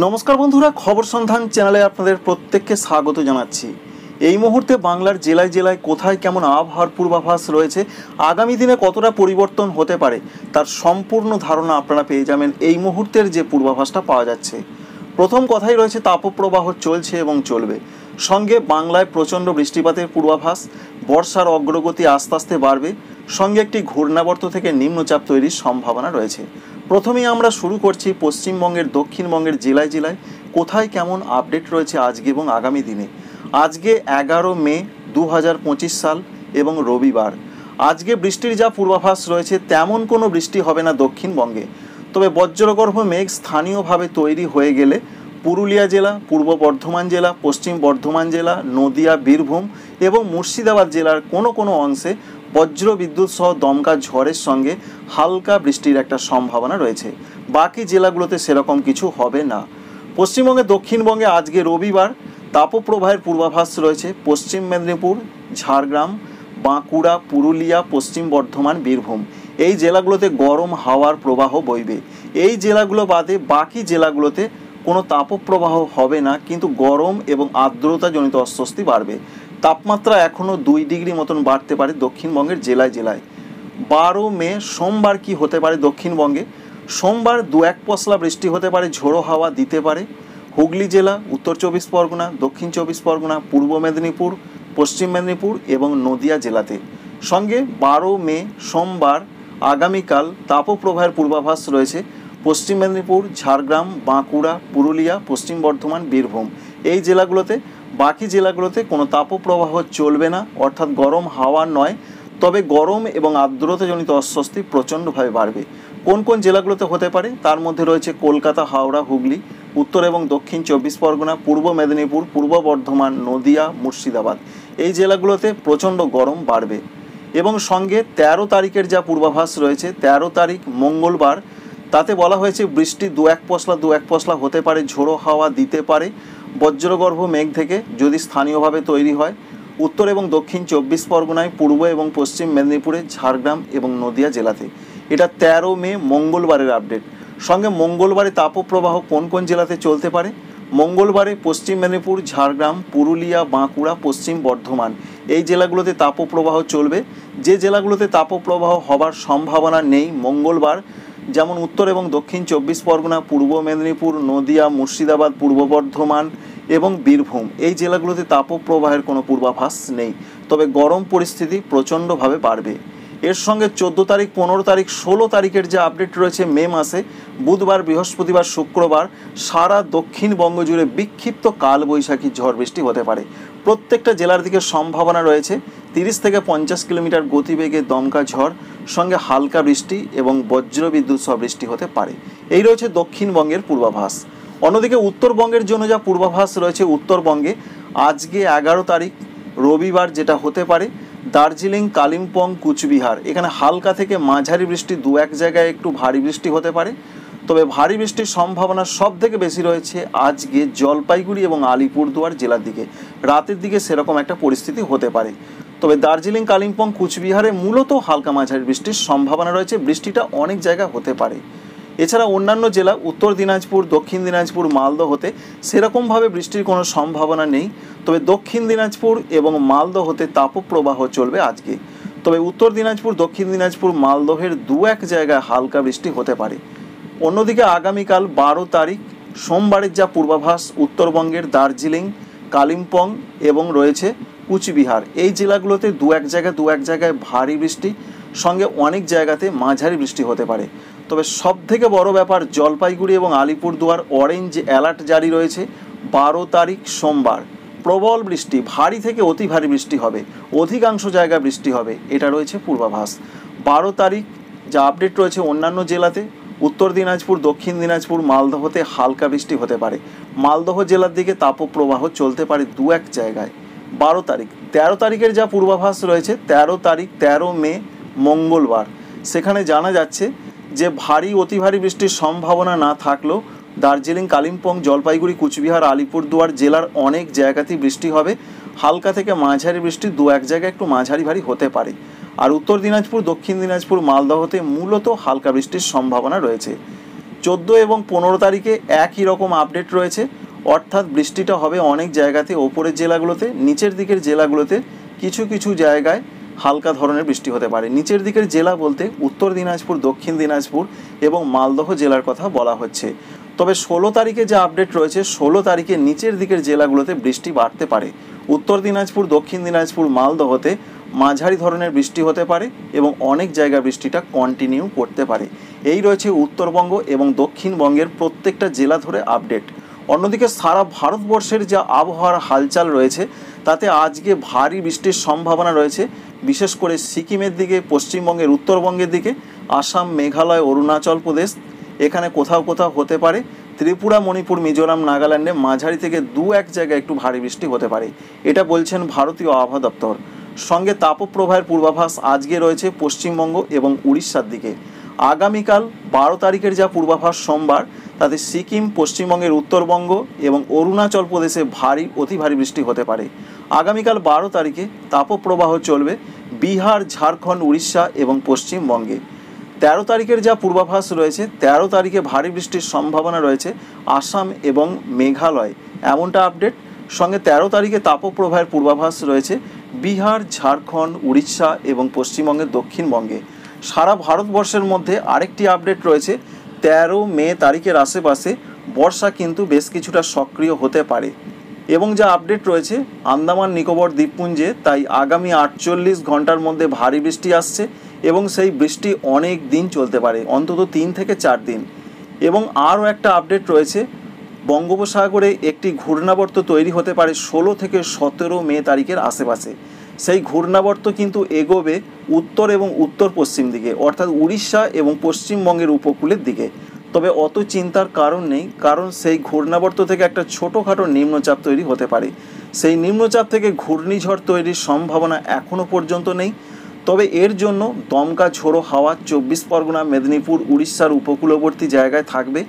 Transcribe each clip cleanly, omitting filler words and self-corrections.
নমস্কার বন্ধুরা, খবর সন্ধান চ্যানেলে আপনাদের প্রত্যেককে স্বাগত জানাচ্ছি। এই মুহূর্তে বাংলার জেলায় জেলায় কোথায় কেমন আবহাওয়ার পূর্বাভাস রয়েছে, আগামী দিনে কতটা পরিবর্তন হতে পারে তার সম্পূর্ণ ধারণা আপনারা পেয়ে যাবেন এই মুহূর্তের যে পূর্বাভাসটা পাওয়া যাচ্ছে। প্রথম কথাই রয়েছে তাপপ্রবাহ চলছে এবং চলবে, সঙ্গে বাংলায় প্রচণ্ড বৃষ্টিপাতের পূর্বাভাস, বর্ষার অগ্রগতি আস্তে আস্তে বাড়বে, সঙ্গে একটি ঘূর্ণাবর্ত থেকে নিম্নচাপ তৈরির সম্ভাবনা রয়েছে। প্রথমেই আমরা শুরু করছি পশ্চিমবঙ্গের দক্ষিণবঙ্গের জেলায় জেলায় কোথায় কেমন আপডেট রয়েছে আজকে এবং আগামী দিনে। আজকে 11 মে 2025 সাল এবং রবিবার। আজকে বৃষ্টির যা পূর্বাভাস রয়েছে তেমন কোনো বৃষ্টি হবে না দক্ষিণবঙ্গে, তবে বজ্রগর্ভ মেঘ স্থানীয়ভাবে তৈরি হয়ে গেলে পুরুলিয়া জেলা, পূর্ব বর্ধমান জেলা, পশ্চিম বর্ধমান জেলা, নদিয়া, বীরভূম এবং মুর্শিদাবাদ জেলার কোনো কোনো অংশে বজ্র বিদ্যুৎ সহ দমকা ঝড়ের সঙ্গে হালকা বৃষ্টির একটা সম্ভাবনা রয়েছে। বাকি জেলাগুলোতে সেরকম কিছু হবে না। পশ্চিমবঙ্গে দক্ষিণবঙ্গে আজকে রবিবার তাপপ্রবাহের পূর্বাভাস রয়েছে পশ্চিম মেদিনীপুর, ঝাড়গ্রাম, বাঁকুড়া, পুরুলিয়া, পশ্চিম বর্ধমান, বীরভূম এই জেলাগুলোতে গরম হাওয়ার প্রবাহ বইবে। এই জেলাগুলো বাদে বাকি জেলাগুলোতে কোনো তাপপ্রবাহ হবে না, কিন্তু গরম এবং আর্দ্রতাজনিত অস্বস্তি বাড়বে। তাপমাত্রা এখনও 2 ডিগ্রি মতন বাড়তে পারে দক্ষিণবঙ্গের জেলায় জেলায়। 12 মে সোমবার কি হতে পারে দক্ষিণবঙ্গে? সোমবার 2-1 পশলা বৃষ্টি হতে পারে, ঝোড়ো হাওয়া দিতে পারে হুগলি জেলা, উত্তর 24 পরগনা, দক্ষিণ 24 পরগনা, পূর্ব মেদিনীপুর, পশ্চিম মেদিনীপুর এবং নদিয়া জেলাতে। সঙ্গে 12 মে সোমবার আগামীকাল তাপপ্রবাহের পূর্বাভাস রয়েছে পশ্চিম মেদিনীপুর, ঝাড়গ্রাম, বাঁকুড়া, পুরুলিয়া, পশ্চিম বর্ধমান, বীরভূম এই জেলাগুলোতে। বাকি জেলাগুলোতে কোনো তাপপ্রবাহ চলবে না, অর্থাৎ গরম হাওয়া নয়, তবে গরম এবং আর্দ্রতাজনিত অস্বস্তি প্রচণ্ডভাবে বাড়বে। কোন কোন জেলাগুলোতে হতে পারে তার মধ্যে রয়েছে কলকাতা, হাওড়া, হুগলি, উত্তর এবং দক্ষিণ 24 পরগনা, পূর্ব মেদিনীপুর, পূর্ব বর্ধমান, নদিয়া, মুর্শিদাবাদ এই জেলাগুলোতে প্রচণ্ড গরম বাড়বে। এবং সঙ্গে 13 তারিখের যা পূর্বাভাস রয়েছে 13 তারিখ মঙ্গলবার, তাতে বলা হয়েছে বৃষ্টি 2-1 পশলা হতে পারে, ঝোড়ো হাওয়া দিতে পারে বজ্রগর্ভ মেঘ থেকে, যদি স্থানীয়ভাবে তৈরি হয় উত্তর এবং দক্ষিণ 24 পরগনায়, পূর্ব এবং পশ্চিম মেদিনীপুরে, ঝাড়গ্রাম এবং নদিয়া জেলাতে। এটা 13 মে মঙ্গলবারের আপডেট। সঙ্গে মঙ্গলবারে তাপপ্রবাহ কোন কোন জেলাতে চলতে পারে? মঙ্গলবারে পশ্চিম মেদিনীপুর, ঝাড়গ্রাম, পুরুলিয়া, বাঁকুড়া, পশ্চিম বর্ধমান এই জেলাগুলোতে তাপপ্রবাহ চলবে। যে জেলাগুলোতে তাপপ্রবাহ হবার সম্ভাবনা নেই মঙ্গলবার, যেমন উত্তর এবং দক্ষিণ 24 পরগনা, পূর্ব মেদিনীপুর, নদিয়া, মুর্শিদাবাদ, পূর্ব বর্ধমান এবং বীরভূম এই জেলাগুলোতে তাপপ্রবাহের কোনো পূর্বাভাস নেই, তবে গরম পরিস্থিতি প্রচণ্ডভাবে বাড়বে। এর সঙ্গে 14 তারিখ, 15 তারিখ, 16 তারিখের যে আপডেট রয়েছে মে মাসে বুধবার, বৃহস্পতিবার, শুক্রবার সারা দক্ষিণবঙ্গ জুড়ে বিক্ষিপ্ত কালবৈশাখী ঝড় বৃষ্টি হতে পারে। প্রত্যেকটা জেলার দিকে সম্ভাবনা রয়েছে 30 থেকে 50 কিলোমিটার গতিবেগে দমকা ঝড়, সঙ্গে হালকা বৃষ্টি এবং বজ্রবিদ্যুৎ সহ বৃষ্টি হতে পারে। এই রয়েছে দক্ষিণবঙ্গের পূর্বাভাস। অন্যদিকে উত্তরবঙ্গের জন্য যা পূর্বাভাস রয়েছে উত্তরবঙ্গে আজকে 11 তারিখ রবিবার যেটা হতে পারে দার্জিলিং, কালিম্পং, কুচবিহার এখানে হালকা থেকে মাঝারি বৃষ্টি, 2-1 জায়গায় একটু ভারী বৃষ্টি হতে পারে। তবে ভারী বৃষ্টির সম্ভাবনা সব থেকে বেশি রয়েছে আজকে জলপাইগুড়ি এবং আলিপুরদুয়ার জেলার দিকে। রাতের দিকে সেরকম একটা পরিস্থিতি হতে পারে। তবে দার্জিলিং, কালিম্পং, কুচবিহারে মূলত হালকা মাঝারি বৃষ্টির সম্ভাবনা রয়েছে, বৃষ্টিটা অনেক জায়গায় হতে পারে। এছাড়া অন্যান্য জেলা উত্তর দিনাজপুর, দক্ষিণ দিনাজপুর, মালদহতে সেরকমভাবে বৃষ্টির কোনো সম্ভাবনা নেই, তবে দক্ষিণ দিনাজপুর এবং মালদহতে তাপপ্রবাহ চলবে আজকে। তবে উত্তর দিনাজপুর, দক্ষিণ দিনাজপুর, মালদহের 2-1 জায়গায় হালকা বৃষ্টি হতে পারে। অন্যদিকে আগামীকাল 12 তারিখ সোমবারের যা পূর্বাভাস উত্তরবঙ্গের দার্জিলিং, কালিম্পং এবং রয়েছে কুচবিহার এই জেলাগুলোতে 2-1 জায়গায় ভারী বৃষ্টি, সঙ্গে অনেক জায়গাতে মাঝারি বৃষ্টি হতে পারে। তবে সবথেকে বড় ব্যাপার জলপাইগুড়ি এবং আলিপুরদুয়ার অরেঞ্জ অ্যালার্ট জারি রয়েছে 12 তারিখ সোমবার। প্রবল বৃষ্টি, ভারী থেকে অতি ভারী বৃষ্টি হবে, অধিকাংশ জায়গায় বৃষ্টি হবে, এটা রয়েছে পূর্বাভাস। 12 তারিখ যা আপডেট রয়েছে অন্যান্য জেলাতে উত্তর দিনাজপুর, দক্ষিণ দিনাজপুর, মালদহতে হালকা বৃষ্টি হতে পারে। মালদহ জেলার দিকে তাপপ্রবাহ চলতে পারে 2-1 জায়গায়। 12 তারিখ 13 তারিখের যা পূর্বাভাস রয়েছে 13 তারিখ 13 মে মঙ্গলবার, সেখানে জানা যাচ্ছে যে ভারী অতি ভারী বৃষ্টির সম্ভাবনা না থাকলেও দার্জিলিং, কালিম্পং, জলপাইগুড়ি, কুচবিহার, আলিপুরদুয়ার জেলার অনেক জায়গাতেই বৃষ্টি হবে। হালকা থেকে মাঝারি বৃষ্টি 2-1 জায়গায় একটু মাঝারি ভারী হতে পারে। আর উত্তর দিনাজপুর, দক্ষিণ দিনাজপুর, মালদহতে মূলত হালকা বৃষ্টির সম্ভাবনা রয়েছে। 14 এবং 15 তারিখে একই রকম আপডেট রয়েছে, অর্থাৎ বৃষ্টিটা হবে অনেক জায়গাতে, ওপরের জেলাগুলোতে, নিচের দিকের জেলাগুলোতে কিছু কিছু জায়গায় হালকা ধরনের বৃষ্টি হতে পারে। নিচের দিকের জেলা বলতে উত্তর দিনাজপুর, দক্ষিণ দিনাজপুর এবং মালদহ জেলার কথা বলা হচ্ছে। তবে 16 তারিখে যে আপডেট রয়েছে, 16 তারিখে নিচের দিকের জেলাগুলোতে বৃষ্টি বাড়তে পারে। উত্তর দিনাজপুর, দক্ষিণ দিনাজপুর, মালদহতে মাঝারি ধরনের বৃষ্টি হতে পারে এবং অনেক জায়গায় বৃষ্টিটা কন্টিনিউ করতে পারে। এই রয়েছে উত্তরবঙ্গ এবং দক্ষিণবঙ্গের প্রত্যেকটা জেলা ধরে আপডেট। অন্যদিকে সারা ভারতবর্ষের যা আবহাওয়ার হালচাল রয়েছে তাতে আজকে ভারী বৃষ্টির সম্ভাবনা রয়েছে, বিশেষ করে সিকিমের দিকে, পশ্চিমবঙ্গের উত্তরবঙ্গের দিকে, আসাম, মেঘালয়, অরুণাচল প্রদেশ এখানে কোথাও কোথাও হতে পারে। ত্রিপুরা, মণিপুর, মিজোরাম, নাগাল্যান্ডে মাঝারি থেকে 2-1 জায়গায় একটু ভারী বৃষ্টি হতে পারে, এটা বলছেন ভারতীয় আবহাওয়া দপ্তর। সঙ্গে তাপপ্রবাহের পূর্বাভাস আজকে রয়েছে পশ্চিমবঙ্গ এবং উড়িষ্যার দিকে। আগামীকাল 12 তারিখের যা পূর্বাভাস সোমবার, তাতে সিকিম, পশ্চিমবঙ্গের উত্তরবঙ্গ এবং অরুণাচল প্রদেশে ভারী অতি ভারী বৃষ্টি হতে পারে। আগামীকাল 12 তারিখে তাপপ্রবাহ চলবে বিহার, ঝাড়খণ্ড, উড়িষ্যা এবং পশ্চিমবঙ্গে। 13 তারিখের যা পূর্বাভাস রয়েছে, 13 তারিখে ভারী বৃষ্টির সম্ভাবনা রয়েছে আসাম এবং মেঘালয়, এমনটা আপডেট। সঙ্গে 13 তারিখে তাপপ্রবাহের পূর্বাভাস রয়েছে বিহার, ঝাড়খণ্ড, উড়িষ্যা এবং পশ্চিমবঙ্গের দক্ষিণবঙ্গে। সারা ভারতবর্ষের মধ্যে আরেকটি আপডেট রয়েছে 13 মে তারিখের আশেপাশে বর্ষা কিন্তু বেশ কিছুটা সক্রিয় হতে পারে। এবং যা আপডেট রয়েছে আন্দামান নিকোবর দ্বীপপুঞ্জে, তাই আগামী 48 ঘন্টার মধ্যে ভারী বৃষ্টি আসছে এবং সেই বৃষ্টি অনেক দিন চলতে পারে, অন্তত 3 থেকে 4 দিন। এবং আরও একটা আপডেট রয়েছে, বঙ্গোপসাগরে একটি ঘূর্ণাবর্ত তৈরি হতে পারে 16 থেকে 17 মে তারিখের আশেপাশে। সেই ঘূর্ণাবর্ত কিন্তু এগোবে উত্তর এবং উত্তর পশ্চিম দিকে, অর্থাৎ উড়িষ্যা এবং পশ্চিমবঙ্গের উপকূলের দিকে। তবে অত চিন্তার কারণ নেই, কারণ সেই ঘূর্ণাবর্ত থেকে একটা ছোটোখাটো নিম্নচাপ তৈরি হতে পারে। সেই নিম্নচাপ থেকে ঘূর্ণিঝড় তৈরির সম্ভাবনা এখনও পর্যন্ত নেই। তবে এর জন্য দমকা ঝোড়ো হাওয়া 24 পরগনা, মেদিনীপুর, উড়িষ্যার উপকূলবর্তী জায়গায় থাকবে।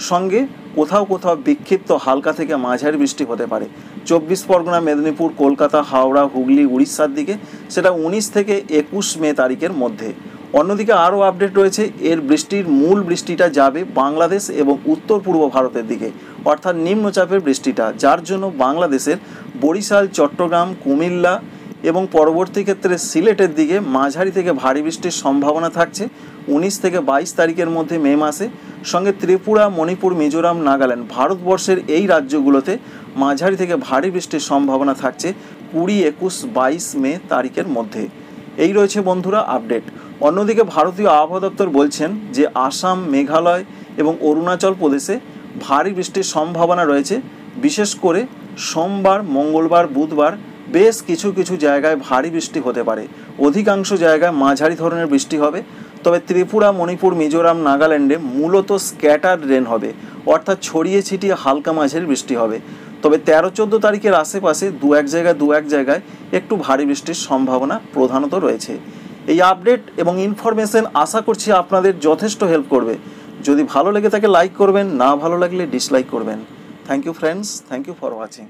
সঙ্গে কোথাও কোথাও বিক্ষিপ্ত হালকা থেকে মাঝারি বৃষ্টি হতে পারে 24 পরগনা, মেদিনীপুর, কলকাতা, হাওড়া, হুগলি, উড়িষ্যার দিকে, সেটা 19 থেকে 21 মে তারিখের মধ্যে। অন্যদিকে আরও আপডেট রয়েছে, এর মূল বৃষ্টিটা যাবে বাংলাদেশ এবং উত্তর পূর্ব ভারতের দিকে, অর্থাৎ নিম্নচাপের বৃষ্টিটা, যার জন্য বাংলাদেশের বরিশাল, চট্টগ্রাম, কুমিল্লা এবং পরবর্তী ক্ষেত্রে সিলেটের দিকে মাঝারি থেকে ভারী বৃষ্টির সম্ভাবনা থাকছে 19 থেকে 22 তারিখের মধ্যে মে মাসে। সঙ্গে ত্রিপুরা, মণিপুর, মিজোরাম, নাগাল্যান্ড, ভারতবর্ষের এই রাজ্যগুলোতে মাঝারি থেকে ভারী বৃষ্টির সম্ভাবনা থাকছে 20, 21, 22 মে তারিখের মধ্যে। এই রয়েছে বন্ধুরা আপডেট। অন্যদিকে ভারতীয় আবহাওয়া দপ্তর বলছেন যে আসাম, মেঘালয় এবং অরুণাচল প্রদেশে ভারী বৃষ্টির সম্ভাবনা রয়েছে, বিশেষ করে সোমবার, মঙ্গলবার, বুধবার বেশ কিছু কিছু জায়গায় ভারী বৃষ্টি হতে পারে। অধিকাংশ জায়গায় মাঝারি ধরনের বৃষ্টি হবে। তবে ত্রিপুরা, মণিপুর, মিজোরাম, নাগাল্যান্ডে মূলত স্ক্যাটার্ড রেন হবে, অর্থাৎ ছড়িয়ে ছিটিয়ে হালকা মাঝারি বৃষ্টি হবে। তবে 13-14 তারিখের আশেপাশে দু এক জায়গায় একটু ভারী বৃষ্টির সম্ভাবনা প্রধানত রয়েছে। এই আপডেট এবং ইনফরমেশন আশা করছি আপনাদের যথেষ্ট হেল্প করবে। যদি ভালো লেগে থাকে লাইক করবেন, না ভালো লাগলে ডিসলাইক করবেন। Thank you friends, thank you for watching.